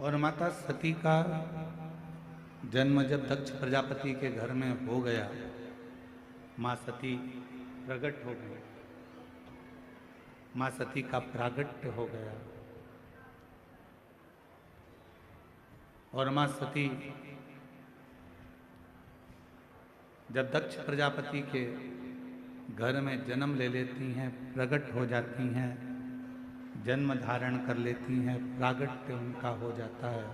और माता सती का जन्म जब दक्ष प्रजापति के घर में हो गया, माँ सती प्रकट हो गई, माँ सती का प्रागट्य हो गया। और माँ सती जब दक्ष प्रजापति के घर में जन्म ले लेती हैं, प्रकट हो जाती हैं, जन्म धारण कर लेती हैं, प्रागट्य उनका हो जाता है,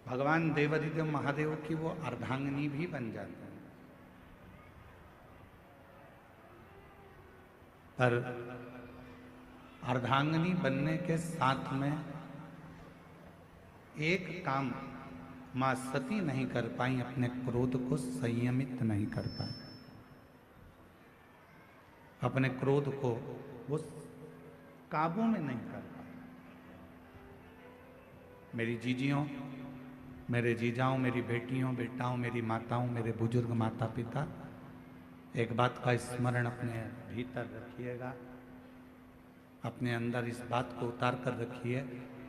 भगवान देवादिदेव महादेव की वो अर्धांगिनी भी बन जाते हैं। पर अर्धांगिनी बनने के साथ में एक काम मां सती नहीं कर पाई, अपने क्रोध को संयमित नहीं कर पाई। अपने क्रोध को वो काबू में नहीं कर पाई। मेरी जीजियों, मेरे जीजाओं, मेरी बेटियों बेटाओं, मेरी माताओं, मेरे बुजुर्ग माता पिता, एक बात का स्मरण अपने भीतर रखिएगा, अपने अंदर इस बात को उतार कर रखिए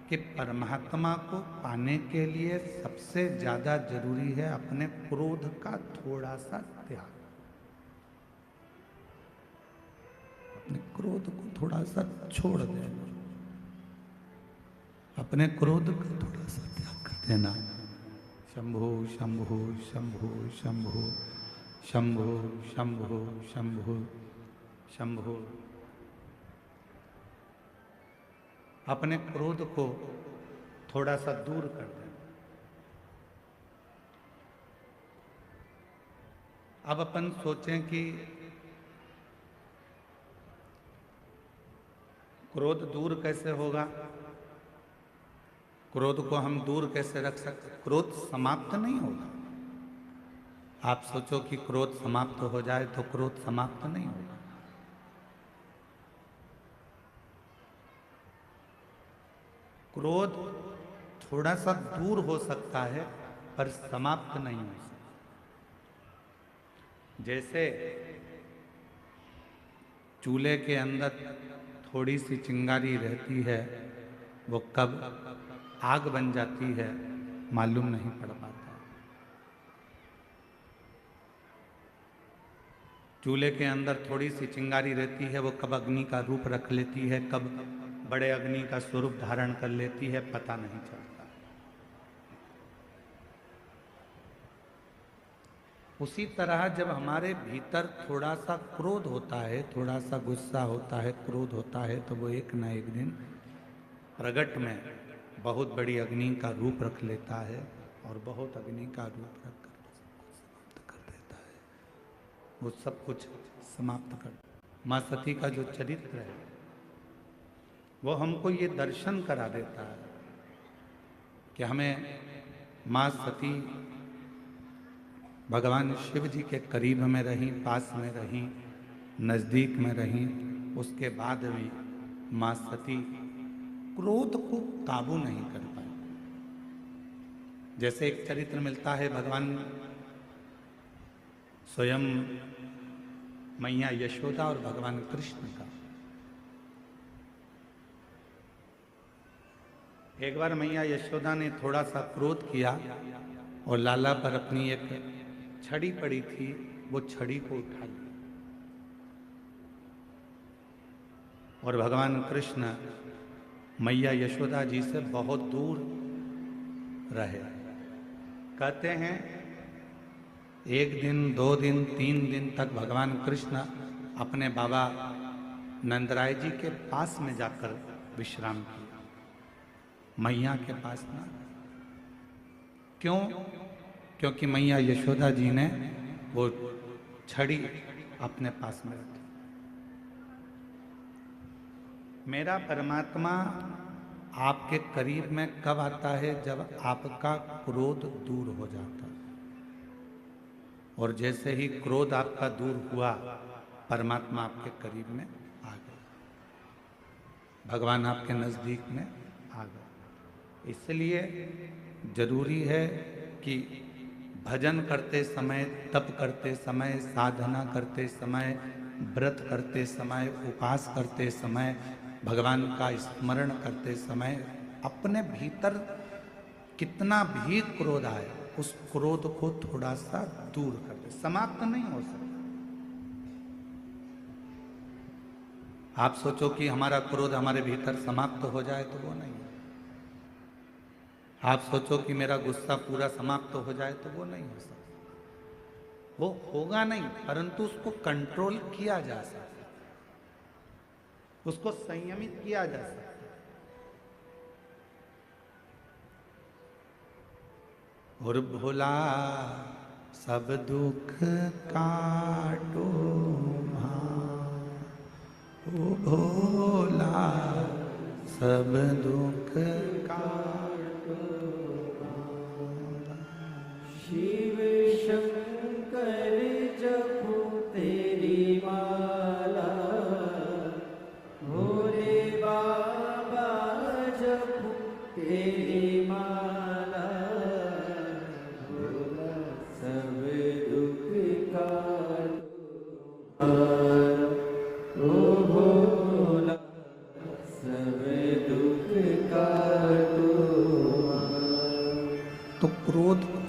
कि परमात्मा को पाने के लिए सबसे ज्यादा जरूरी है अपने क्रोध का थोड़ा सा त्याग। अपने क्रोध को थोड़ा सा छोड़ देना, अपने क्रोध का थोड़ा सा त्याग कर देना। शंभो शंभो शंभो शंभो शंभो शंभो शंभो शंभो। अपने क्रोध को थोड़ा सा दूर कर दें। अब अपन सोचें कि क्रोध दूर कैसे होगा, क्रोध को हम दूर कैसे रख सकते। क्रोध समाप्त नहीं होगा। आप सोचो कि क्रोध समाप्त हो जाए तो क्रोध समाप्त नहीं होगा। क्रोध थोड़ा सा दूर हो सकता है पर समाप्त नहीं हो सकता। जैसे चूल्हे के अंदर थोड़ी सी चिंगारी रहती है, वो कब आग बन जाती है मालूम नहीं पड़ पाता। चूल्हे के अंदर थोड़ी सी चिंगारी रहती है, वो कब अग्नि का रूप रख लेती है, कब बड़े अग्नि का स्वरूप धारण कर लेती है, पता नहीं चलता। उसी तरह जब हमारे भीतर थोड़ा सा क्रोध होता है, थोड़ा सा गुस्सा होता है, क्रोध होता है, तो वो एक न एक दिन प्रगट में बहुत बड़ी अग्नि का रूप रख लेता है और बहुत अग्नि का रूप रख कर समाप्त कर देता है। वो सब कुछ समाप्त कर। माँ सती का जो चरित्र है वो हमको ये दर्शन करा देता है कि हमें माँ सती भगवान शिव जी के करीब में रहीं, पास में रहीं, नज़दीक में रहीं, उसके बाद भी माँ सती क्रोध को काबू नहीं कर पाई। जैसे एक चरित्र मिलता है भगवान स्वयं मैया यशोदा और भगवान कृष्ण का। एक बार मैया यशोदा ने थोड़ा सा क्रोध किया और लाला पर अपनी एक छड़ी पड़ी थी, वो छड़ी को उठा लिया और भगवान कृष्ण मैया यशोदा जी से बहुत दूर रहे। कहते हैं एक दिन, 2 दिन, 3 दिन तक भगवान कृष्ण अपने बाबा नंदराय जी के पास में जाकर विश्राम किया, मैया के पास ना। क्यों? क्योंकि मैया यशोदा जी ने वो छड़ी अपने पास में रखी। मेरा परमात्मा आपके करीब में कब आता है? जब आपका क्रोध दूर हो जाता है। और जैसे ही क्रोध आपका दूर हुआ, परमात्मा आपके करीब में आ गया, भगवान आपके नजदीक में आ गए। इसलिए जरूरी है कि भजन करते समय, तप करते समय, साधना करते समय, व्रत करते समय, उपास करते समय, भगवान का स्मरण करते समय अपने भीतर कितना भी क्रोध आए उस क्रोध को थोड़ा सा दूर कर दे, समाप्त नहीं हो सकता। आप सोचो कि हमारा क्रोध हमारे भीतर समाप्त हो जाए तो वो नहीं। आप सोचो कि मेरा गुस्सा पूरा समाप्त हो जाए तो वो नहीं हो सकता। वो होगा नहीं, परंतु उसको कंट्रोल किया जा सकता, उसको संयमित किया जा सकता। और भोला सब दुख काटो ओ भोला सब दुख काटो। शिव शंकर जपो तेरी माला, भोले बाबा जपो तेरी माला, भोला सब दुख काटो ओ भोला सब दुख काटो। तो क्रोध को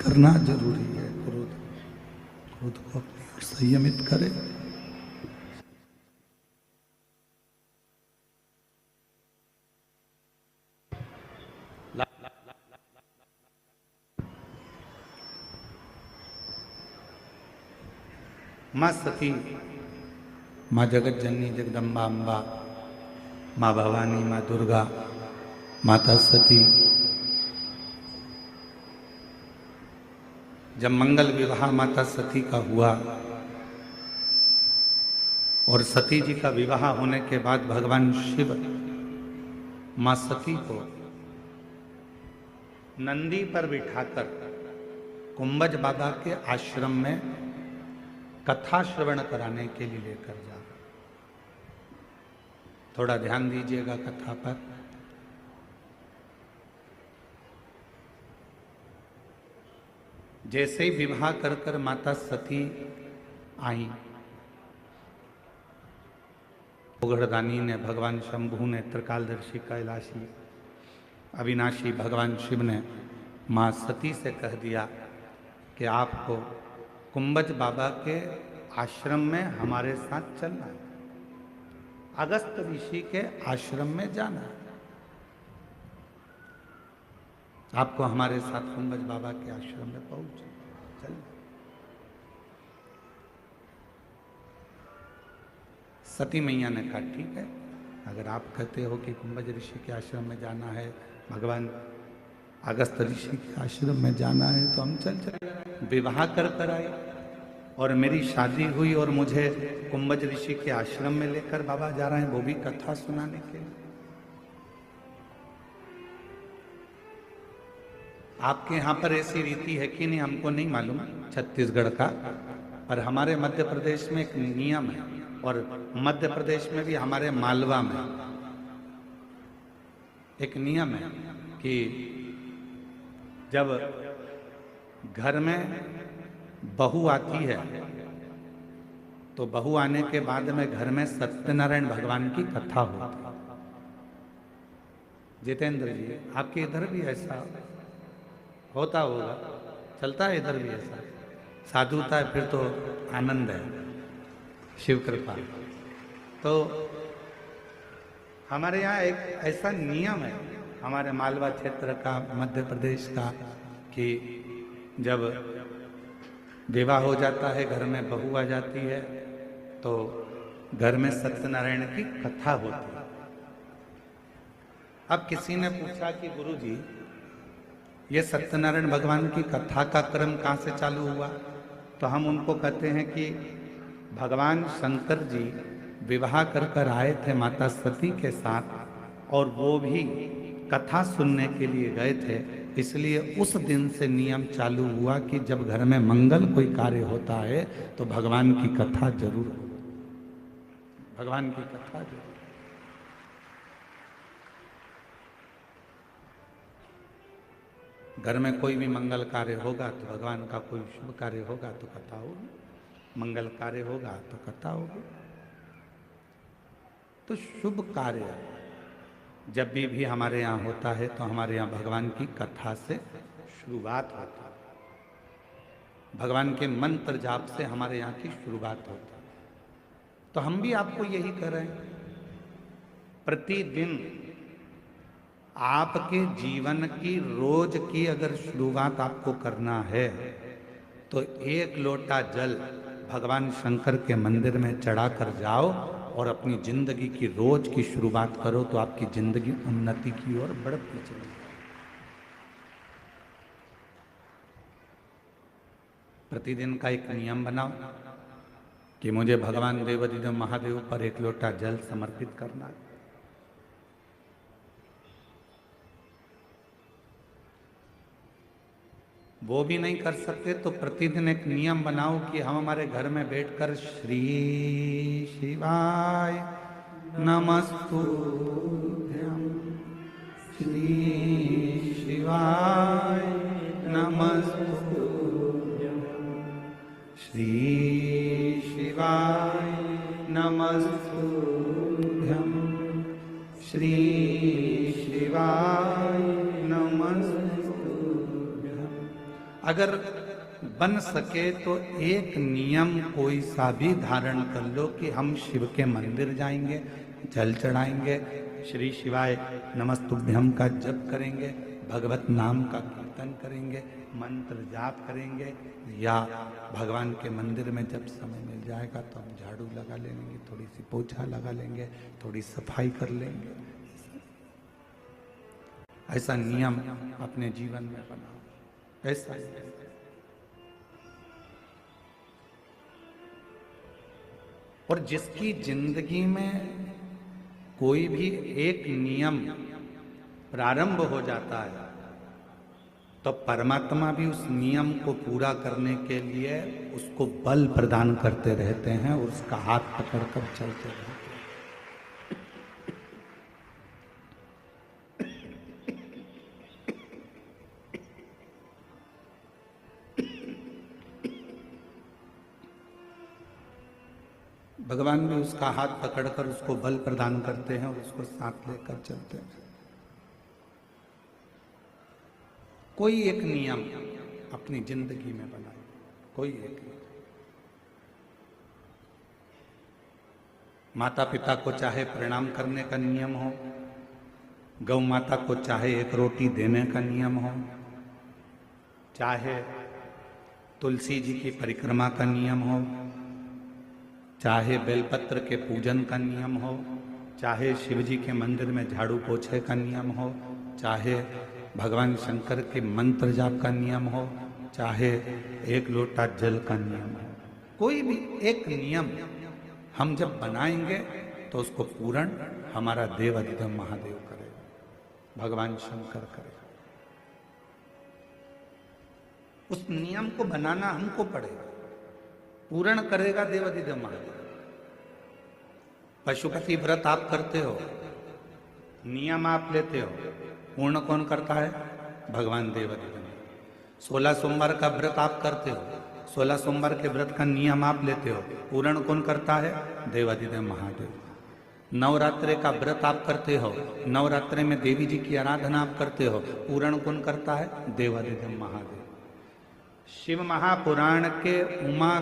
करना जरूरी है। क्रोध को अपनी ओर संयमित करे। माँ सती, माँ जगत जननी जगदम्बा अम्बा, माँ भवानी, माँ दुर्गा, माता सती जब मंगल विवाह माता सती का हुआ और सती जी का विवाह होने के बाद भगवान शिव माँ सती को नंदी पर बिठाकर कुंभज बाबा के आश्रम में कथा श्रवण कराने के लिए लेकर जा। थोड़ा ध्यान दीजिएगा कथा पर। जैसे ही विवाह कर कर माता सती आई, ओगढ़दानी ने, भगवान शंभू ने, त्रिकालदर्शी कैलाशी अविनाशी भगवान शिव ने माँ सती से कह दिया कि आपको कुंभज बाबा के आश्रम में हमारे साथ चलना है, अगस्त ऋषि के आश्रम में जाना है, आपको हमारे साथ कुंभज बाबा के आश्रम में पहुंच चलना। सती मैया ने कहा ठीक है, अगर आप कहते हो कि कुंभज ऋषि के आश्रम में जाना है, भगवान अगस्त ऋषि के आश्रम में जाना है, तो हम चल विवाह कर आए और मेरी शादी हुई और मुझे कुंभज ऋषि के आश्रम में लेकर बाबा जा रहे हैं, वो भी कथा सुनाने के लिए। आपके यहाँ पर ऐसी रीति है कि नहीं हमको नहीं मालूम, छत्तीसगढ़ का, पर हमारे मध्य प्रदेश में एक नियम है, और मध्य प्रदेश में भी हमारे मालवा में एक नियम है कि जब घर में बहू आती है तो बहू आने के बाद में घर में सत्यनारायण भगवान की कथा होती है। जितेंद्र जी, आपके इधर भी ऐसा होता होगा, चलता है इधर भी ऐसा, साधुता है, फिर तो आनंद है, शिव कृपा। तो हमारे यहाँ एक ऐसा नियम है हमारे मालवा क्षेत्र का, मध्य प्रदेश का, कि जब विवाह हो जाता है, घर में बहू आ जाती है, तो घर में सत्यनारायण की कथा होती है। अब किसी ने पूछा कि गुरुजी, ये सत्यनारायण भगवान की कथा का क्रम कहाँ से चालू हुआ? तो हम उनको कहते हैं कि भगवान शंकर जी विवाह कर आए थे माता सती के साथ, और वो भी कथा सुनने के लिए गए थे, इसलिए उस दिन से नियम चालू हुआ कि जब घर में मंगल कोई कार्य होता है तो भगवान की कथा जरूर हो, भगवान की कथा जरूर। घर में कोई भी मंगल कार्य होगा तो भगवान का कोई शुभ कार्य होगा तो कथा होगी, मंगल कार्य होगा तो कथा होगी। तो शुभ कार्य जब भी हमारे यहाँ होता है तो हमारे यहाँ भगवान की कथा से शुरुआत होता है, भगवान के मंत्र जाप से हमारे यहाँ की शुरुआत होती है। तो हम भी आपको यही कर रहे हैं, प्रतिदिन आपके जीवन की रोज की अगर शुरुआत आपको करना है तो एक लोटा जल भगवान शंकर के मंदिर में चढ़ा कर जाओ और अपनी जिंदगी की रोज की शुरुआत करो, तो आपकी जिंदगी उन्नति की ओर बढ़ती चलेगी। प्रतिदिन का एक नियम बनाओ कि मुझे भगवान देवाधिदेव महादेव पर एक लोटा जल समर्पित करना है। वो भी नहीं कर सकते तो प्रतिदिन एक नियम बनाओ कि हम हमारे घर में बैठकर श्री शिवाय नमस्तुभ्यं, श्री शिवाय नमस्तुभ्यं, श्री शिवाय नमस्तुभ्यं, श्री शिवाय नमस्तुभ्यं। अगर बन सके तो एक नियम कोई सा भी धारण कर लो कि हम शिव के मंदिर जाएंगे, जल चढ़ाएंगे, श्री शिवाय नमस्तुभ्यम का जप करेंगे, भगवत नाम का कीर्तन करेंगे, मंत्र जाप करेंगे, या भगवान के मंदिर में जब समय मिल जाएगा तो हम झाड़ू लगा लेंगे, थोड़ी सी पोछा लगा लेंगे, थोड़ी सफाई कर लेंगे। ऐसा नियम अपने जीवन में बनाओ। ऐसा और जिसकी जिंदगी में कोई भी एक नियम प्रारंभ हो जाता है तो परमात्मा भी उस नियम को पूरा करने के लिए उसको बल प्रदान करते रहते हैं और उसका हाथ पकड़कर चलते रहते हैं। भगवान भी उसका हाथ पकड़कर उसको बल प्रदान करते हैं और उसको साथ लेकर चलते हैं। कोई एक नियम अपनी जिंदगी में बनाए, कोई एक। माता पिता को चाहे प्रणाम करने का नियम हो, गौ माता को चाहे एक रोटी देने का नियम हो, चाहे तुलसी जी की परिक्रमा का नियम हो, चाहे बेलपत्र के पूजन का नियम हो, चाहे शिव जी के मंदिर में झाड़ू पोछे का नियम हो, चाहे भगवान शंकर के मंत्र जाप का नियम हो, चाहे एक लोटा जल का नियम हो, कोई भी एक नियम हम जब बनाएंगे तो उसको पूर्ण हमारा देवाधिदेव महादेव करेगा, भगवान शंकर करेगा। उस नियम को बनाना हमको पड़ेगा, पूर्ण करेगा देवाधिदेव महादेव। पशुपति व्रत आप करते हो, नियम आप लेते हो, पूर्ण कौन करता है? भगवान देवाधिदेव। 16 सोमवार का व्रत आप करते हो, 16 सोमवार के व्रत का नियम आप लेते हो, पूर्ण कौन करता है? देवाधिदेव महादेव। नवरात्रे का व्रत आप करते हो, नवरात्रे में देवी जी की आराधना आप करते हो, पूर्ण कौन करता है? देवाधिदेव महादेव। शिव महापुराण के उमा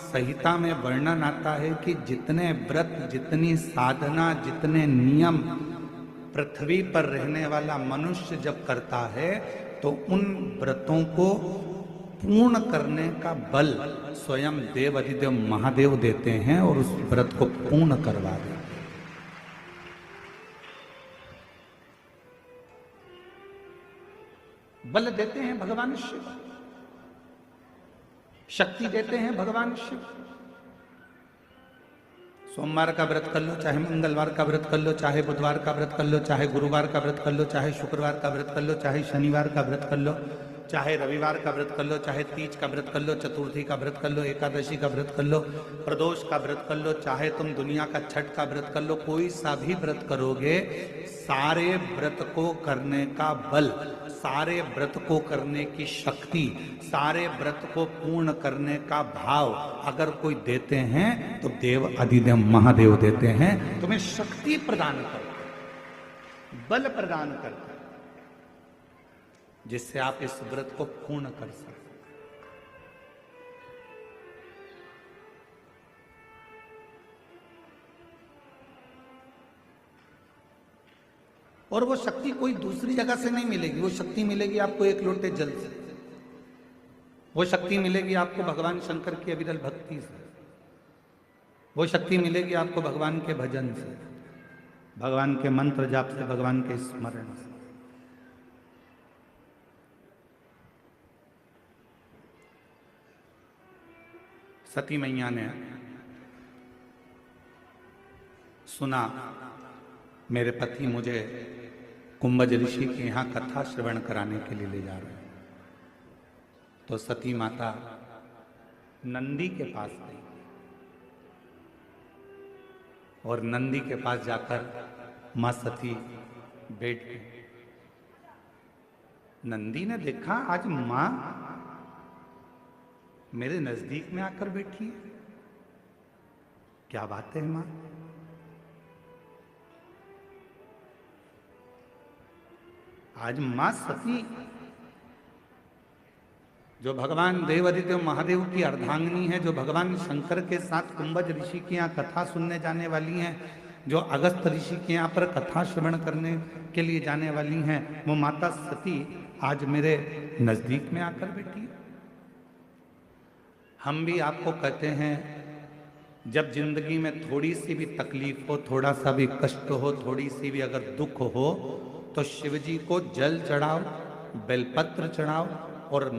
संहिता में वर्णन आता है कि जितने व्रत, जितनी साधना, जितने नियम पृथ्वी पर रहने वाला मनुष्य जब करता है तो उन व्रतों को पूर्ण करने का बल स्वयं देवाधिदेव महादेव देते हैं और उस व्रत को पूर्ण करवा देते हैं। बल देते हैं भगवान शिव, शक्ति देते हैं भगवान शिव। सोमवार का व्रत कर लो, चाहे मंगलवार का व्रत कर लो, चाहे बुधवार का व्रत कर लो, चाहे गुरुवार का व्रत कर लो, चाहे शुक्रवार का व्रत कर लो, चाहे शनिवार का व्रत कर लो, चाहे रविवार का व्रत कर लो, चाहे तीज का व्रत कर लो, चतुर्थी का व्रत कर लो, एकादशी का व्रत कर लो, प्रदोष का व्रत कर लो, चाहे तुम दुनिया का छठ का व्रत कर लो, कोई सा भी व्रत करोगे, सारे व्रत को करने का बल, सारे व्रत को करने की शक्ति, सारे व्रत को पूर्ण करने का भाव अगर कोई देते हैं तो देव अधिदेव महादेव देते हैं, तुम्हें शक्ति प्रदान करते। बल प्रदान करता है जिससे आप इस व्रत को पूर्ण कर सकें। और वो शक्ति कोई दूसरी जगह से नहीं मिलेगी, वो शक्ति मिलेगी आपको एक लोटे जल से, वो शक्ति मिलेगी आपको भगवान शंकर की अविरल भक्ति से, वो शक्ति मिलेगी आपको भगवान के भजन से, भगवान के मंत्र जाप से, भगवान के स्मरण से। सती मैया ने सुना मेरे पति मुझे कुंभज ऋषि के यहाँ कथा श्रवण कराने के लिए ले जा रहे हैं, तो सती माता नंदी के पास गई और नंदी के पास जाकर मां सती बैठ गई। नंदी ने देखा आज मां मेरे नजदीक में आकर बैठी है, क्या बात है मां। आज मां सती जो भगवान देवादिदेव महादेव की अर्धांगिनी है, जो भगवान शंकर के साथ कुंभज ऋषि की यहाँ कथा सुनने जाने वाली हैं, जो अगस्त ऋषि के यहाँ पर कथा श्रवण करने के लिए जाने वाली हैं, वो माता सती आज मेरे नजदीक में आकर बैठी है। हम भी आपको कहते हैं जब जिंदगी में थोड़ी सी भी तकलीफ हो, थोड़ा सा भी कष्ट हो, थोड़ी सी भी अगर दुख हो, तो शिव जी को जल चढ़ाओ, बेलपत्र चढ़ाओ, और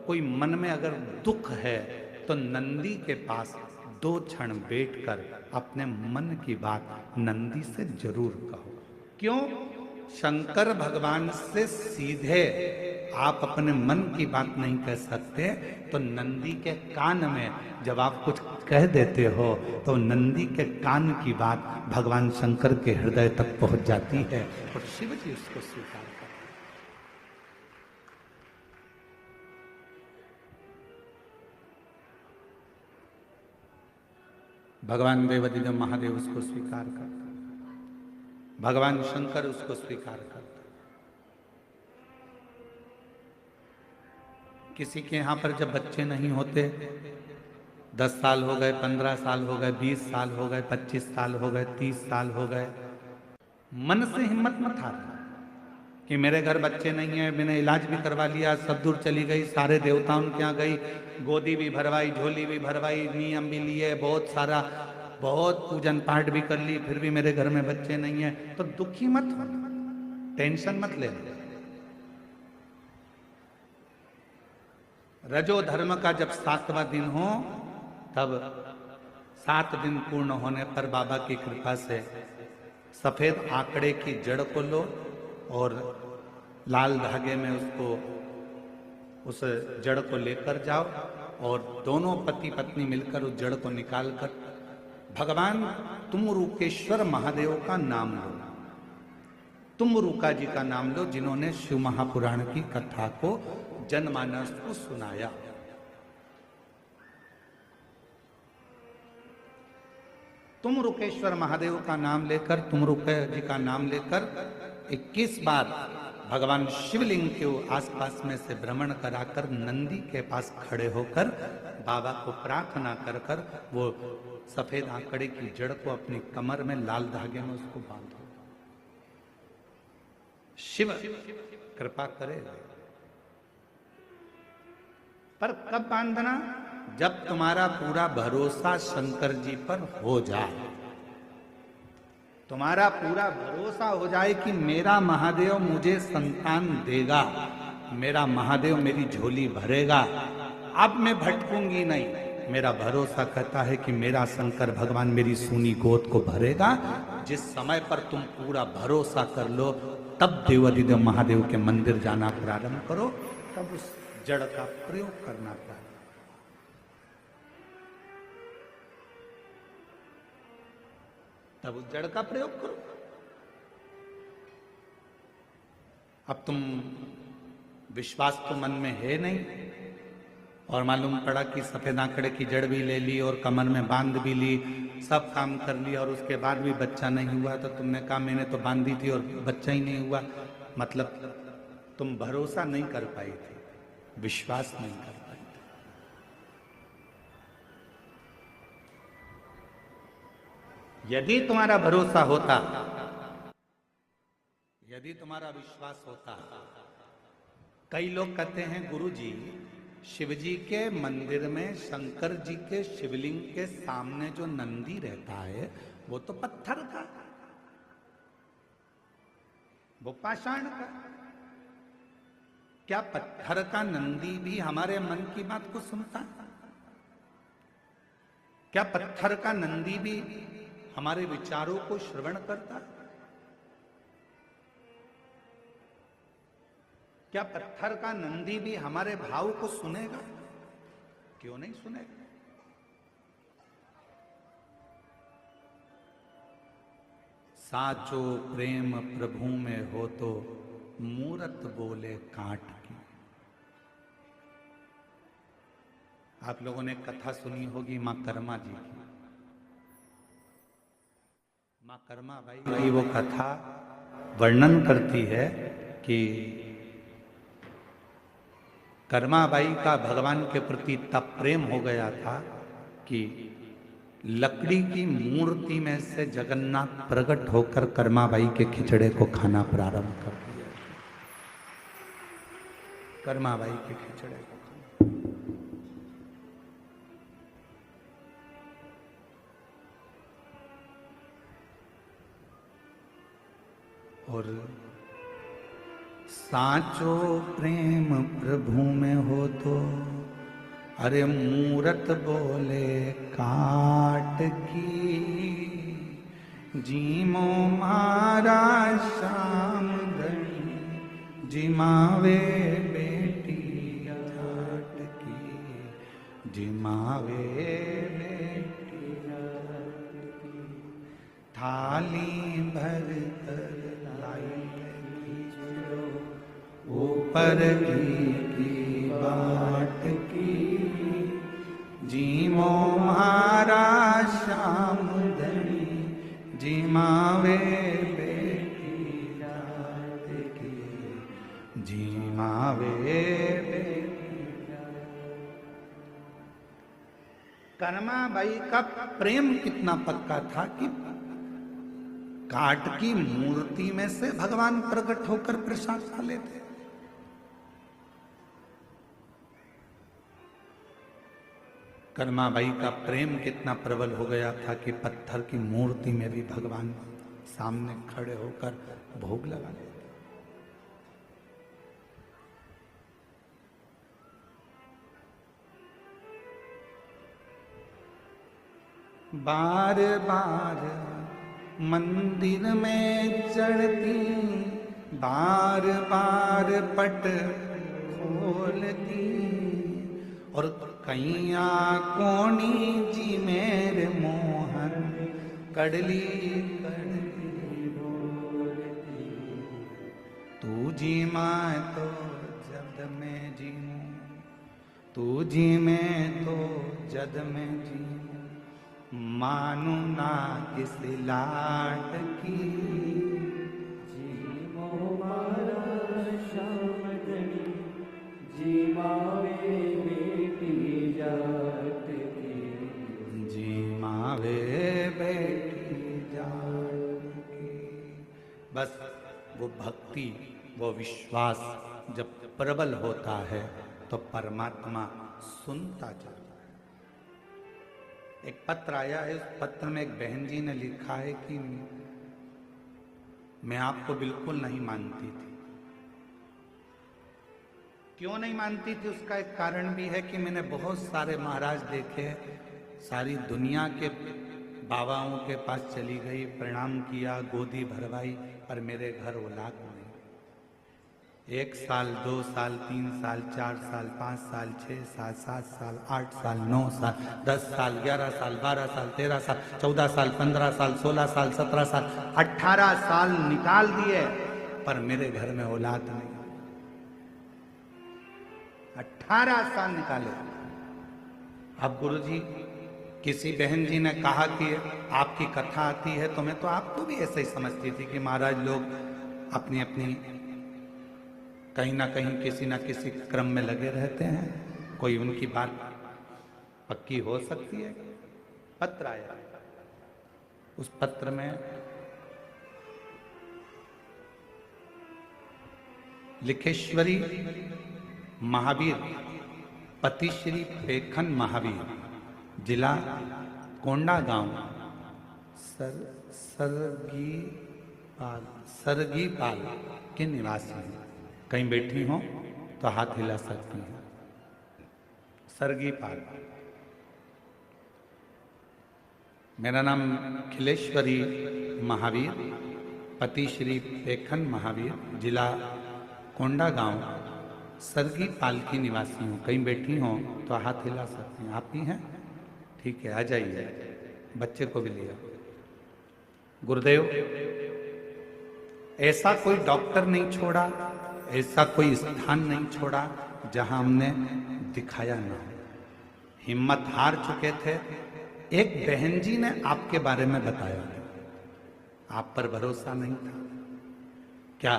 कोई मन में अगर दुख है तो नंदी के पास 2 क्षण बैठकर अपने मन की बात नंदी से जरूर कहो। क्यों? शंकर भगवान से सीधे आप अपने मन की बात नहीं कह सकते, तो नंदी के कान में जब आप कुछ कह देते हो तो नंदी के कान की बात भगवान शंकर के हृदय तक पहुंच जाती है और शिव जी उसको स्वीकार करते हैं। भगवान देवादिदेव महादेव उसको स्वीकार करते, भगवान शंकर उसको स्वीकार करते। किसी के यहां पर जब बच्चे नहीं होते, 10 साल हो गए, 15 साल हो गए, 20 साल हो गए, 25 साल हो गए, 30 साल हो गए, मन से हिम्मत मत हारना कि मेरे घर बच्चे नहीं है, मैंने इलाज भी करवा लिया, सब दूर चली गई, सारे देवताओं के यहाँ गई, गोदी भी भरवाई, झोली भी भरवाई, नियम भी लिए, बहुत सारा बहुत पूजन पाठ भी कर ली, फिर भी मेरे घर में बच्चे नहीं है, तो दुखी मत हो, टेंशन मत ले। रजो धर्म का जब 7वां दिन हो, तब 7 दिन पूर्ण होने पर बाबा की कृपा से सफेद आंकड़े की जड़ को लो और लाल धागे में उसको उस जड़ को लेकर जाओ और दोनों पति पत्नी मिलकर उस जड़ को निकालकर भगवान तुमरुकेश्वर महादेव का नाम लो, तुमरुका जी का नाम लो, जिन्होंने शिव महापुराण की कथा को जनमानस को सुनाया। तुमरुकेश्वर महादेव का नाम लेकर, तुमरुके जी का नाम लेकर 21 बार भगवान शिवलिंग के आसपास में से भ्रमण कराकर नंदी के पास खड़े होकर बाबा को प्रार्थना कर कर वो सफेद आंकड़े की जड़ को अपनी कमर में लाल धागे में उसको बांधो। शिव कृपा करेगा। पर कब बांधना? जब तुम्हारा पूरा भरोसा शंकर जी पर हो जाए, तुम्हारा पूरा भरोसा हो जाए कि मेरा महादेव मुझे संतान देगा, मेरा महादेव मेरी झोली भरेगा, अब मैं भटकूंगी नहीं। मेरा भरोसा कहता है कि मेरा शंकर भगवान मेरी सूनी गोद को भरेगा। जिस समय पर तुम पूरा भरोसा कर लो, तब देवादिदेव महादेव के मंदिर जाना प्रारंभ करो, तब उस जड़ का प्रयोग करना चाहिए। तब उस जड़ का प्रयोग करो। अब तुम विश्वास तो मन में है नहीं और मालूम पड़ा कि सफेद आंकड़े की जड़ भी ले ली और कमर में बांध भी ली सब काम कर लिया और उसके बाद भी बच्चा नहीं हुआ, तो तुमने कहा मैंने तो बांधी थी और बच्चा ही नहीं हुआ। मतलब तुम भरोसा नहीं कर पाई थी, विश्वास नहीं कर पाई थी। यदि तुम्हारा भरोसा होता, यदि तुम्हारा विश्वास होता। कई लोग कहते हैं गुरुजी, शिव जी के मंदिर में शंकर जी के शिवलिंग के सामने जो नंदी रहता है वो तो पत्थर का, वो पाषाण का। क्या पत्थर का नंदी भी हमारे मन की बात को सुनता? क्या पत्थर का नंदी भी हमारे विचारों को श्रवण करता? क्या पत्थर का नंदी भी हमारे भाव को सुनेगा? क्यों नहीं सुनेगा? साचो प्रेम प्रभु में हो तो मूरत बोले काट की। आप लोगों ने कथा सुनी होगी मां कर्मा जी की। मां कर्मा बाई की वो कथा वर्णन करती है कि कर्माबाई का भगवान के प्रति तब प्रेम हो गया था कि लकड़ी की मूर्ति में से जगन्नाथ प्रकट होकर कर्माबाई के खिचड़े को खाना प्रारंभ कर दिया। कर्माबाई के खिचड़े को खाना। और साचो प्रेम प्रभु में हो तो अरे मूरत बोले काट की। जीमो मारा श्याम धनी जिमावे बेटी जाट की। जिमावे बेटी जाट की। थाली भर कर लाई ऊपर की बाट की। जीमो मारा श्याम धनी जिमावे बेटी जात की। जिमावे बेटी। कर्माबाई का प्रेम कितना पक्का था कि काट की मूर्ति में से भगवान प्रकट होकर प्रसाद खा लेते। कर्माबाई का प्रेम कितना प्रबल हो गया था कि पत्थर की मूर्ति में भी भगवान सामने खड़े होकर भोग लगा लेते। बार बार मंदिर में चढ़ती, बार बार पट खोलती और कैया कोणी जी मेरे मोहन कड़ली कड़ली बोलती। तू जी माँ तो जद में जीऊं, तू जी में तो जद में जीऊं। मानू ना किस लाट की। जीमो मारा श्याम धनी जिमावे बेटी जाट की। जिमावे बेटी जाट की। बस वो भक्ति, वो विश्वास जब प्रबल होता है तो परमात्मा सुनता चलता है। एक पत्र आया है, उस पत्र में एक बहन जी ने लिखा है कि मैं आपको बिल्कुल नहीं मानती थी। क्यों नहीं मानती थी उसका एक कारण भी है कि मैंने बहुत सारे महाराज देखे, सारी दुनिया के बाबाओं के पास चली गई, प्रणाम किया, गोदी भरवाई, पर मेरे घर औलाद नहीं। 1 साल 2 साल 3 साल 4 साल 5 साल 6 साल 7 साल 8 साल 9 साल 10 साल 11 साल 12 साल 13 साल 14 साल 15 साल 16 साल 17 साल 18 साल निकाल दिए, पर मेरे घर में औलाद नहीं। 18 साल निकाले। अब गुरुजी किसी बहन जी ने कहा कि आपकी कथा आती है, तो मैं तो आपको भी ऐसे ही समझती थी कि महाराज लोग अपनी अपनी कहीं ना कहीं किसी ना किसी क्रम में लगे रहते हैं, कोई उनकी बात पक्की हो सकती है। पत्र आया, उस पत्र में लिखेश्वरी महावीर पतिश्री पेखन महावीर, जिला कोंडागांव, सरगीपाल के निवासी हैं। कहीं बैठी हो तो हाथ हिला सकती हैं। सरगीपाल। मेरा नाम खिलेश्वरी महावीर पतिश्री पेखन महावीर, जिला कोंडागांव, सरगीपाल की निवासी हूँ। कहीं बैठी हो तो हाथ हिला सकती हैं। आप ही हैं? ठीक है, आ जाइए। बच्चे को भी लिया। गुरुदेव, ऐसा कोई डॉक्टर नहीं छोड़ा, ऐसा कोई स्थान नहीं छोड़ा जहां हमने दिखाया ना हो। हिम्मत हार चुके थे। एक बहन जी ने आपके बारे में बताया, आप पर भरोसा नहीं था। क्या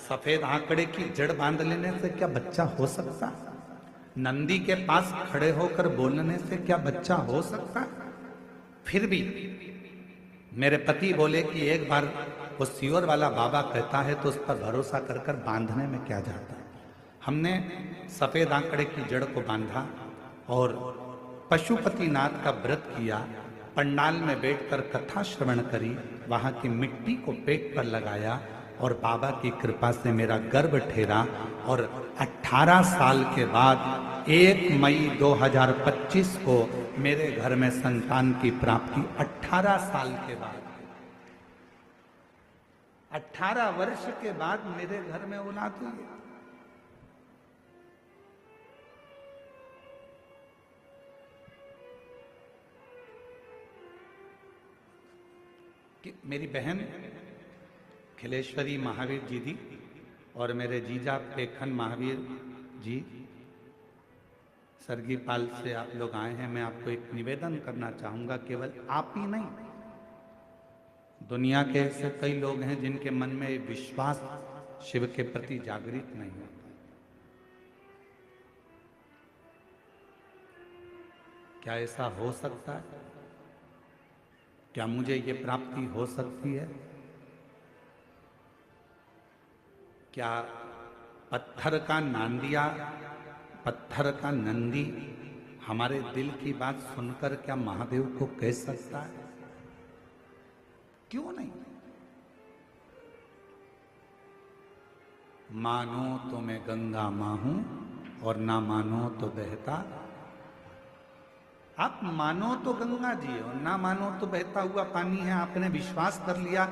सफेद आंकड़े की जड़ बांध लेने से क्या बच्चा हो सकता? नंदी के पास खड़े होकर बोलने से क्या बच्चा हो सकता? फिर भी मेरे पति बोले कि एक बार वो सियोर वाला बाबा कहता है तो उस पर भरोसा कर कर बांधने में क्या जाता है। हमने सफेद आंकड़े की जड़ को बांधा और पशुपतिनाथ का व्रत किया। पंडाल में बैठकर कथा श्रवण करी, वहां की मिट्टी को पेट पर लगाया और बाबा की कृपा से मेरा गर्भ ठहरा। और 18 साल के बाद 1 मई 2025 को मेरे घर में संतान की प्राप्ति। 18 साल के बाद, 18 वर्ष के बाद मेरे घर में औलाद हुई है। कि मेरी बहन खिलेश्वरी महावीर जी दी और मेरे जीजा पेखन महावीर जी सरगीपाल से आप लोग आए हैं। मैं आपको एक निवेदन करना चाहूंगा, केवल आप ही नहीं, दुनिया के ऐसे कई लोग हैं जिनके मन में विश्वास शिव के प्रति जागृत नहीं होता। क्या ऐसा हो सकता है? क्या मुझे ये प्राप्ति हो सकती है? क्या पत्थर का नांदिया, पत्थर का नंदी हमारे दिल की बात सुनकर क्या महादेव को कह सकता है? क्यों नहीं? मानो तो मैं गंगा मां हूं और ना मानो तो बहता। आप मानो तो गंगा जी हो, ना मानो तो बहता हुआ पानी है। आपने विश्वास कर लिया।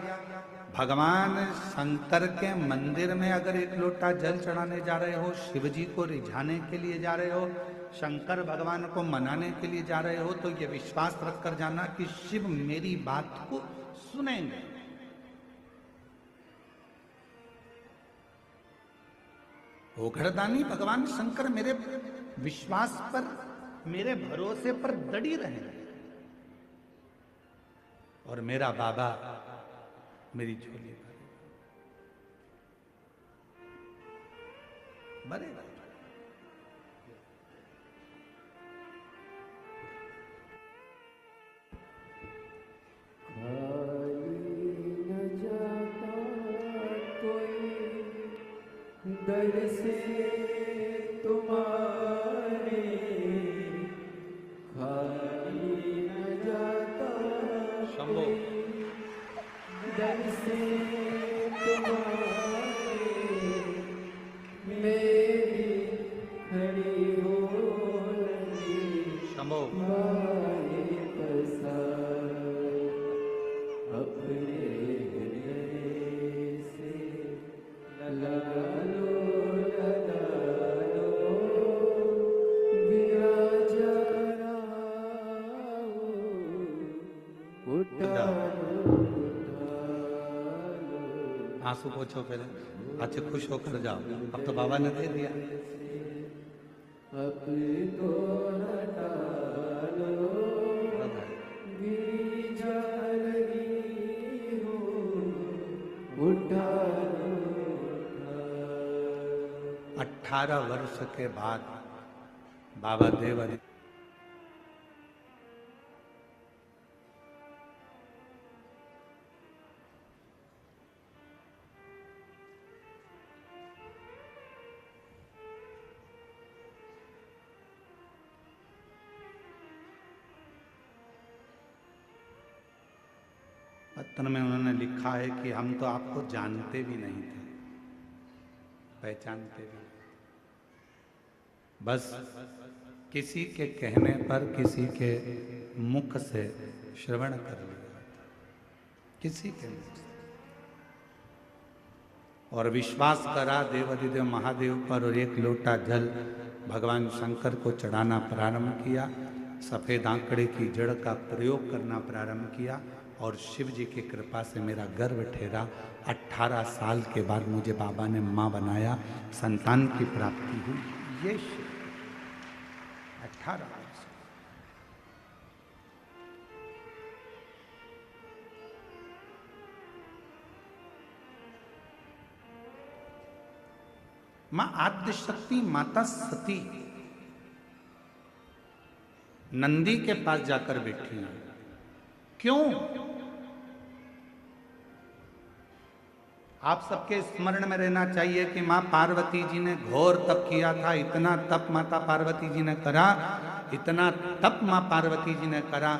भगवान शंकर के मंदिर में अगर एक लोटा जल चढ़ाने जा रहे हो, शिव जी को रिझाने के लिए जा रहे हो, शंकर भगवान को मनाने के लिए जा रहे हो, तो ये विश्वास रखकर जाना कि शिव मेरी बात को सुनेंगे। ओघड़दानी भगवान शंकर मेरे विश्वास पर, मेरे भरोसे पर दड़ी रहे और मेरा बाबा मेरी झोली भरेगा। दर से तुम्हारे खाली न जाता। शंभो। दर से तुम्हारे मेरी खड़ी हो लगी। शंभो। मारे पसार अपने से लगा लो। आंसू पोछो पहले, अच्छे खुश होकर जाओ। अब तो बाबा ने दे दिया। जा रही हो, उठा लो, उठा। 18 वर्ष के बाद बाबा देवादित्य पत्र में उन्होंने लिखा है कि हम तो आपको जानते भी नहीं थे, पहचानते भी नहीं। बस किसी के कहने पर, किसी के मुख से श्रवण कर लिया, किसी के मुख से, और विश्वास करा देवाधिदेव महादेव पर और एक लोटा जल भगवान शंकर को चढ़ाना प्रारंभ किया। सफ़ेद आंकड़े की जड़ का प्रयोग करना प्रारंभ किया और शिव जी की कृपा से मेरा गर्भ ठहरा। 18 साल के बाद मुझे बाबा ने माँ बनाया, संतान की प्राप्ति हुई। ये शिव 18 वर्ष। मां आद्यशक्ति माता सती नंदी के पास जाकर बैठी हैं। क्यों? आप सबके स्मरण में रहना चाहिए कि मां पार्वती जी ने घोर तप किया था। इतना तप माता पार्वती जी ने करा, इतना तप मां पार्वती जी ने करा।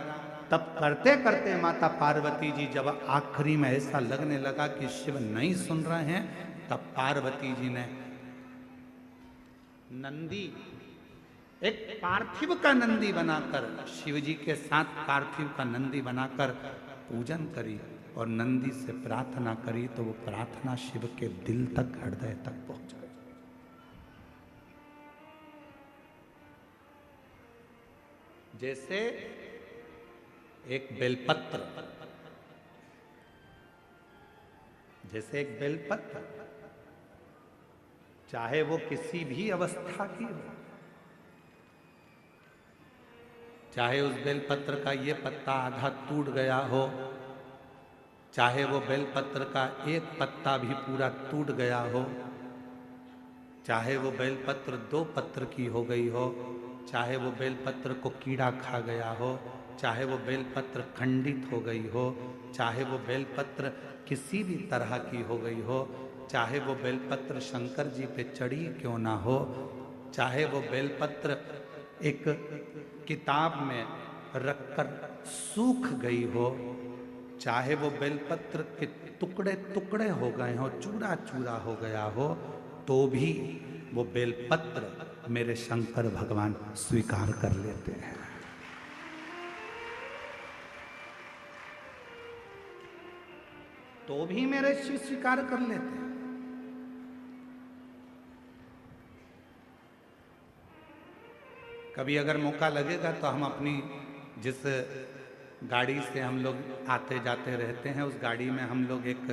तप करते करते माता पार्वती जी जब आखिरी में ऐसा लगने लगा कि शिव नहीं सुन रहे हैं, तब पार्वती जी ने नंदी, एक पार्थिव का नंदी बनाकर, शिव जी के साथ पार्थिव का नंदी बनाकर पूजन करी और नंदी से प्रार्थना करी, तो वो प्रार्थना शिव के दिल तक, हृदय तक पहुंच गई। जैसे एक बेलपत्र, जैसे एक बेलपत्र, चाहे वो किसी भी अवस्था की हो, चाहे उस बेलपत्र का ये पत्ता आधा टूट गया हो, चाहे वो बेलपत्र का एक पत्ता भी पूरा टूट गया हो, चाहे वो बेलपत्र 2 पत्र की हो गई हो, चाहे वो बेलपत्र को कीड़ा खा गया हो, चाहे वो बेलपत्र खंडित हो गई हो, चाहे वो बेलपत्र किसी भी तरह की हो गई हो, चाहे वो बेलपत्र शंकर जी पे चढ़ी क्यों ना हो, चाहे वो बेलपत्र एक किताब में रखकर सूख गई हो, चाहे वो बेलपत्र के टुकड़े टुकड़े हो गए हो, चूरा चूरा हो गया हो, तो भी वो बेलपत्र मेरे शंकर भगवान स्वीकार कर लेते हैं। तो भी मेरे शिव स्वीकार कर लेते हैं। कभी अगर मौका लगेगा तो हम अपनी जिस गाड़ी से हम लोग आते जाते रहते हैं, उस गाड़ी में हम लोग एक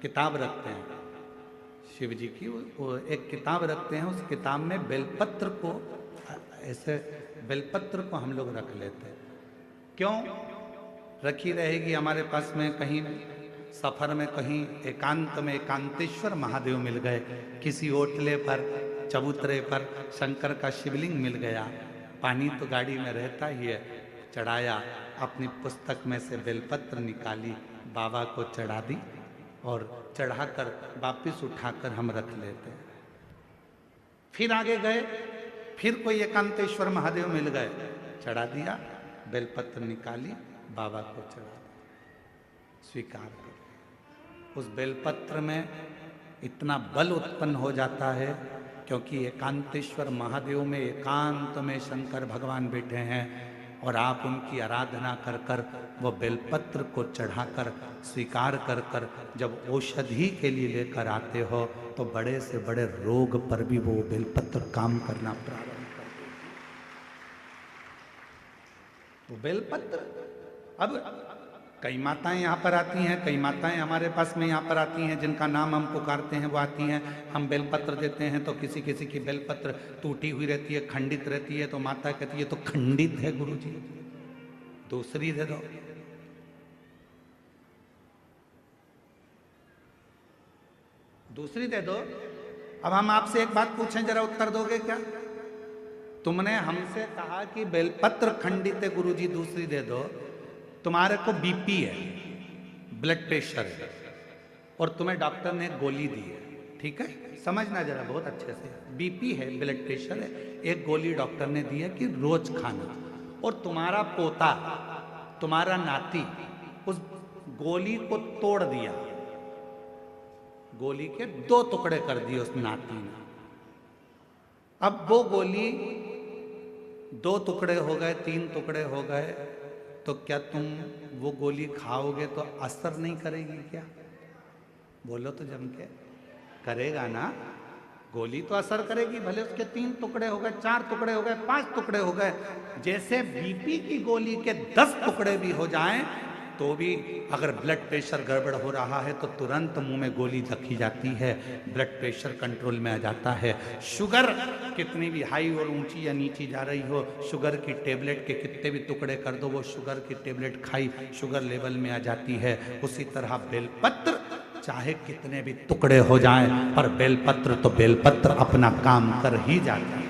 किताब रखते हैं शिव जी की, वो एक किताब रखते हैं। उस किताब में बेलपत्र को, ऐसे बेलपत्र को हम लोग रख लेते हैं। क्यों रखी रहेगी? हमारे पास में कहीं सफर में, कहीं एकांत में एकांतेश्वर महादेव मिल गए, किसी ओटले पर, चबूतरे पर शंकर का शिवलिंग मिल गया, पानी तो गाड़ी में रहता ही है, चढ़ाया, अपनी पुस्तक में से बेलपत्र निकाली, बाबा को चढ़ा दी और चढ़ाकर वापिस उठाकर हम रख लेते हैं। फिर आगे गए, फिर कोई एकांतेश्वर महादेव मिल गए, चढ़ा दिया, बेलपत्र निकाली, बाबा को चढ़ा दिया, स्वीकार कर। उस बेलपत्र में इतना बल उत्पन्न हो जाता है क्योंकि एकांतेश्वर महादेव में एकांत में शंकर भगवान बैठे हैं और आप उनकी आराधना कर कर वो बेलपत्र को चढ़ाकर स्वीकार कर कर जब औषधि के लिए लेकर आते हो तो बड़े से बड़े रोग पर भी वो बेलपत्र काम करना प्रारंभ कर देती है। वो बेलपत्र, अब कई माताएं यहाँ पर आती हैं, कई माताएं हमारे पास में यहाँ पर आती हैं जिनका नाम हम पुकारते हैं, वो आती हैं, हम बेलपत्र देते हैं तो किसी किसी की बेलपत्र टूटी हुई रहती है, खंडित रहती है, तो माता कहती है तो खंडित है गुरुजी, दूसरी दे दो। दूसरी दे दो। अब हम आपसे एक बात पूछें, जरा उत्तर दोगे क्या? तुमने हमसे कहा कि बेलपत्र खंडित है गुरुजी, दूसरी दे दो। तुम्हारे को बीपी है, ब्लड प्रेशर है, और तुम्हें डॉक्टर ने गोली दी है, ठीक है? समझना जरा बहुत अच्छे से। बीपी है, ब्लड प्रेशर है, एक गोली डॉक्टर ने दी है कि रोज खाना, और तुम्हारा पोता, तुम्हारा नाती उस गोली को तोड़ दिया, गोली के 2 टुकड़े कर दिए उस नाती ने। अब वो गोली 2 टुकड़े हो गए, 3 टुकड़े हो गए, तो क्या तुम वो गोली खाओगे तो असर नहीं करेगी क्या? बोलो तो जम के। करेगा ना, गोली तो असर करेगी, भले उसके 3 टुकड़े हो गए, 4 टुकड़े हो गए, 5 टुकड़े हो गए। जैसे बीपी की गोली के 10 टुकड़े भी हो जाएं तो भी अगर ब्लड प्रेशर गड़बड़ हो रहा है तो तुरंत मुंह में गोली रखी जाती है, ब्लड प्रेशर कंट्रोल में आ जाता है। शुगर कितनी भी हाई और ऊंची या नीची जा रही हो, शुगर की टेबलेट के कितने भी टुकड़े कर दो, वो शुगर की टेबलेट खाई शुगर लेवल में आ जाती है। उसी तरह बेलपत्र चाहे कितने भी टुकड़े हो जाएं, पर बेलपत्र तो बेलपत्र अपना काम कर ही जाता है।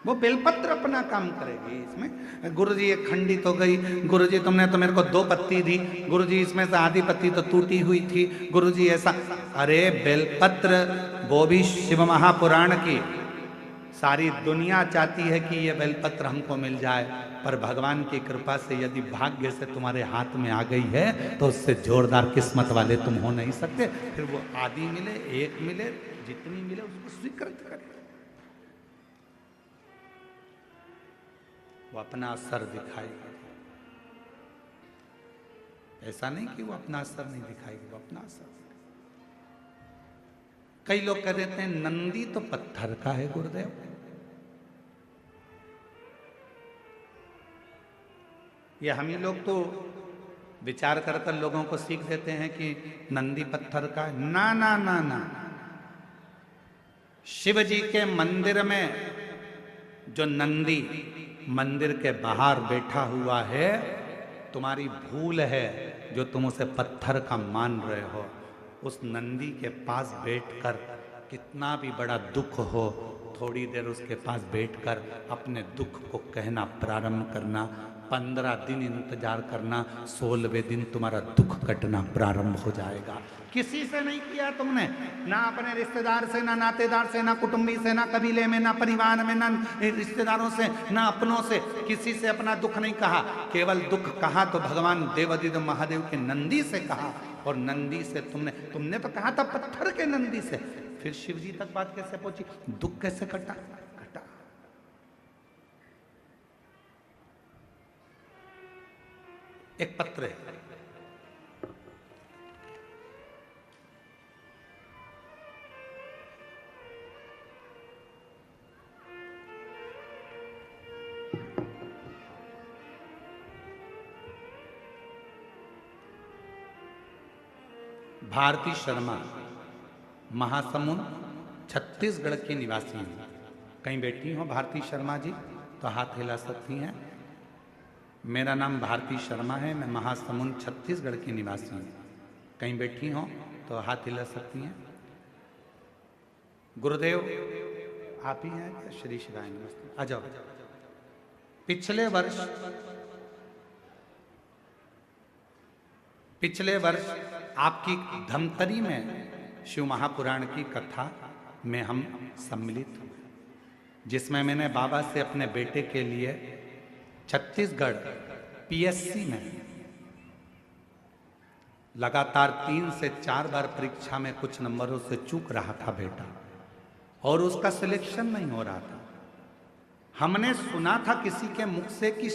वो बेलपत्र अपना काम करेगी। इसमें गुरुजी एक खंडित हो गई, गुरुजी तुमने तो मेरे को 2 पत्ती दी, गुरुजी इसमें से आधी पत्ती तो टूटी हुई थी, गुरुजी ऐसा। अरे बेलपत्र वो भी शिव महापुराण की, सारी दुनिया चाहती है कि ये बेलपत्र हमको मिल जाए, पर भगवान की कृपा से यदि भाग्य से तुम्हारे हाथ में आ गई है तो उससे जोरदार किस्मत वाले तुम हो नहीं सकते। फिर वो आधी मिले, 1 मिले, जितनी मिले उसको स्वीकृत करें। वो अपना असर दिखाएगी, ऐसा नहीं कि वो अपना असर नहीं दिखाएगी, वो अपना असर। कई लोग कह देते हैं नंदी तो पत्थर का है गुरुदेव। ये हम ही लोग तो विचार कर कर लोगों को सीख देते हैं कि नंदी पत्थर का है। ना ना ना ना, शिव जी के मंदिर में जो नंदी मंदिर के बाहर बैठा हुआ है, तुम्हारी भूल है जो तुम उसे पत्थर का मान रहे हो। उस नंदी के पास बैठकर कितना भी बड़ा दुख हो, थोड़ी देर उसके पास बैठकर अपने दुख को कहना प्रारंभ करना, 15 दिन इंतजार करना, 16वें दिन तुम्हारा दुख कटना प्रारंभ हो जाएगा। किसी से नहीं किया तुमने, ना अपने रिश्तेदार से, ना नातेदार से, ना कुटुंबी से, ना कबीले में, ना परिवार में, ना रिश्तेदारों से, ना अपनों से, किसी से अपना दुख नहीं कहा। केवल दुख कहा तो भगवान देवादिदेव महादेव के नंदी से कहा, और नंदी से तुमने तो कहा था पत्थर के नंदी से। फिर शिव जी तक बात कैसे पहुंची, दुख कैसे कटा? एक पत्र है, भारती शर्मा, महासमुंद, छत्तीसगढ़ की निवासी हैं। कहीं बैठी हो भारती शर्मा जी तो हाथ हिला सकती हैं। मेरा नाम भारती शर्मा है, मैं महासमुंद छत्तीसगढ़ की निवासी हूँ। कहीं बैठी हो तो हाथ हिला सकती हैं। गुरुदेव आप ही हैं क्या? श्री शिवाय नमस्ते, आ जाओ। पिछले वर्ष आपकी धमतरी में शिव महापुराण की कथा में हम सम्मिलित हुए, जिसमें मैंने बाबा से अपने बेटे के लिए छत्तीसगढ़ पीएससी में लगातार 3 से 4 बार परीक्षा में कुछ नंबरों से चूक रहा था बेटा, और उसका सिलेक्शन नहीं हो रहा था। हमने सुना था किसी के मुख से कि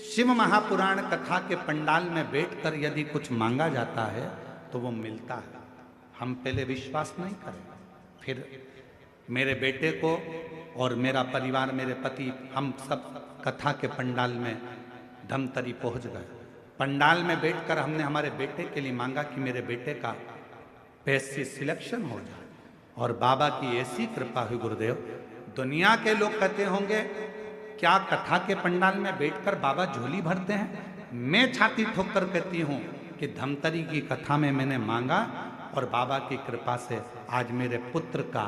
शिव महापुराण कथा के पंडाल में बैठकर यदि कुछ मांगा जाता है तो वो मिलता है। हम पहले विश्वास नहीं करें, फिर मेरे बेटे को और मेरा परिवार, मेरे पति, हम सब कथा के पंडाल में धमतरी पहुंच गए। पंडाल में बैठकर हमने हमारे बेटे के लिए मांगा कि मेरे बेटे का पीएससी सिलेक्शन हो जाए, और बाबा की ऐसी कृपा हुई गुरुदेव। दुनिया के लोग कहते होंगे क्या कथा के पंडाल में बैठकर बाबा झोली भरते हैं? मैं छाती ठोक कर कहती हूं कि धमतरी की कथा में मैंने मांगा और बाबा की कृपा से आज मेरे पुत्र का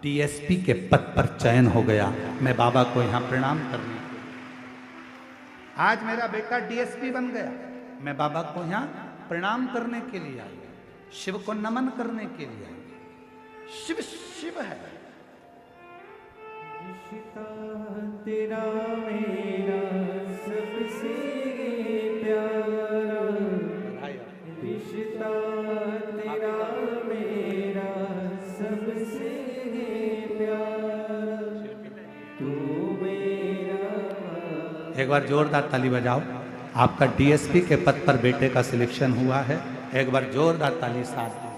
डीएसपी के पद पर चयन हो गया। मैं बाबा को यहां प्रणाम करने, आज मेरा बेटा डीएसपी बन गया। मैं बाबा को यहां प्रणाम करने के लिए आई, शिव को नमन करने के लिए आई। शिव शिव है। रिश्ता तेरा मेरा सबसे प्यारा, रिश्ता तेरा मेरा सबसे प्यारा, तू मेरा। एक बार जोरदार ताली बजाओ। आपका डीएसपी के पद पर बेटे का सिलेक्शन हुआ है। एक बार जोरदार ताली साथ दो।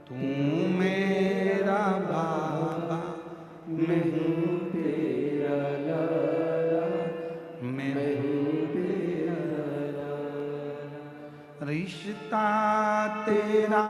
तू मेरा बाबा, मैं हूँ तेरा लाला, मैं हूँ तेरा लाला। रिश्ता तेरा